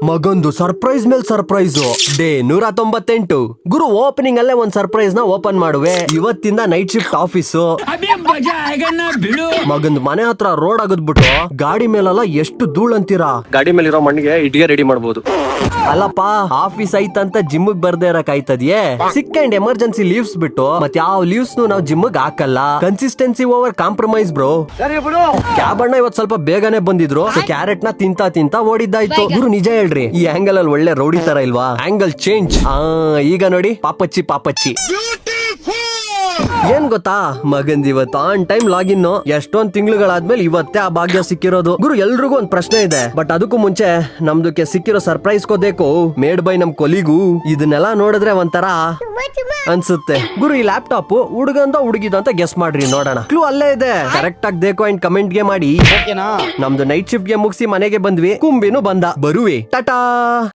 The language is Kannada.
ಮಗೊಂದು ಸರ್ಪ್ರೈಸ್ ಮೇಲ್ ಸರ್ಪ್ರೈಸ್. ಡೇ 198. ಗುರು ಓಪನಿಂಗ್ ಅಲ್ಲೇ ಒಂದ್ ಸರ್ಪ್ರೈಸ್ ನ ಓಪನ್ ಮಾಡುವೆ. ಇವತ್ತಿಂದ ನೈಟ್ ಶಿಫ್ಟ್ ಆಫೀಸು. ಮಗಂದ್ ಮನೆ ಹತ್ರ ರೋಡ್ ಆಗದ್ಬಿಟ್ಟು ಗಾಡಿ ಮೇಲೆಲ್ಲ ಎಷ್ಟು ಧೂಳ್ ಅಂತೀರಾ. ಗಾಡಿ ಮೇಲೆ ಇರೋ ಮಣ್ಣಿಗೆ ಇಟ್ಗೆ ರೆಡಿ ಮಾಡ್ಬೋದು. ಅಲ್ಲಪ್ಪ ಆಫೀಸ್ ಐತಂತ ಜಿಮ್ಗ್ ಬರ್ದೇ ಇರಕ್ ಆಯ್ತದ್ಯೆ. ಸಿಕ್ ಅಂಡ್ ಎಮರ್ಜೆನ್ಸಿ ಲೀವ್ಸ್ ಬಿಟ್ಟು ಮತ್ ಯಾವ ಲೀವ್ಸ್ ನಾವು ಜಿಮ್ಗ್ ಹಾಕಲ್ಲ. Consistency over compromise bro. Cab ಅಣ್ಣ ಇವತ್ ಸ್ವಲ್ಪ ಬೇಗನೆ ಬಂದಿದ್ರು. ಕ್ಯಾರೆಟ್ ನ ತಿಂತಾ ಓಡಿದ್ದಾಯ್ತು. ಗುರು ನಿಜ ಹೇಳ್ರಿ, ಈ ಆಂಗಲ್ ಅಲ್ಲಿ ಒಳ್ಳೆ ರೌಡಿ ತರ ಇಲ್ವಾ? Angle change. ಈಗ ನೋಡಿ ಪಾಪಚ್ಚಿ. ಏನ್ ಗೊತ್ತಾ ಮಗಂದ್ ಇವತ್ತು ಆನ್ ಟೈಮ್ ಲಾಗಿನ್. ಎಷ್ಟೊಂದ್ ತಿಂಗಳುಗಳಾದ್ಮೇಲೆ ಇವತ್ತೇ ಆ ಭಾಗ್ಯ ಸಿಕ್ಕಿರೋದು. ಗುರು ಎಲ್ರಿಗೂ ಒಂದ್ ಪ್ರಶ್ನೆ ಇದೆ, ಬಟ್ ಅದಕ್ಕೂ ಮುಂಚೆ ನಮ್ದಕ್ಕೆ ಸಿಕ್ಕಿರೋ ಸರ್ಪ್ರೈಸ್ ಕೊದೇಕು ಮೇಡ್ ಬೈ ನಮ್ ಕೊಲಿಗೂ. ಇದನ್ನೆಲ್ಲ ನೋಡಿದ್ರೆ ಒಂಥರ ಅನ್ಸುತ್ತೆ. ಗುರು ಈ ಲ್ಯಾಪ್ಟಾಪ್ ಹುಡುಗಂದ ಹುಡುಗಿದ ಅಂತ ಗೆಸ್ ಮಾಡ್ರಿ ನೋಡೋಣ. ಕ್ಲೂ ಅಲ್ಲೇ ಇದೆ. ಕರೆಕ್ಟ್ ಆಗಿ ದೇಕು ಅಂಡ್ ಕಮೆಂಟ್ ಗೆ ಮಾಡಿ. ನಮ್ದು ನೈಟ್ ಶಿಫ್ಟ್ ಗೆ ಮುಗಿಸಿ ಮನೆಗೆ ಬಂದ್ವಿ. ಕುಂಬಿನೂ ಬಂದ. ಬರುವೆ ಟಾಟಾ.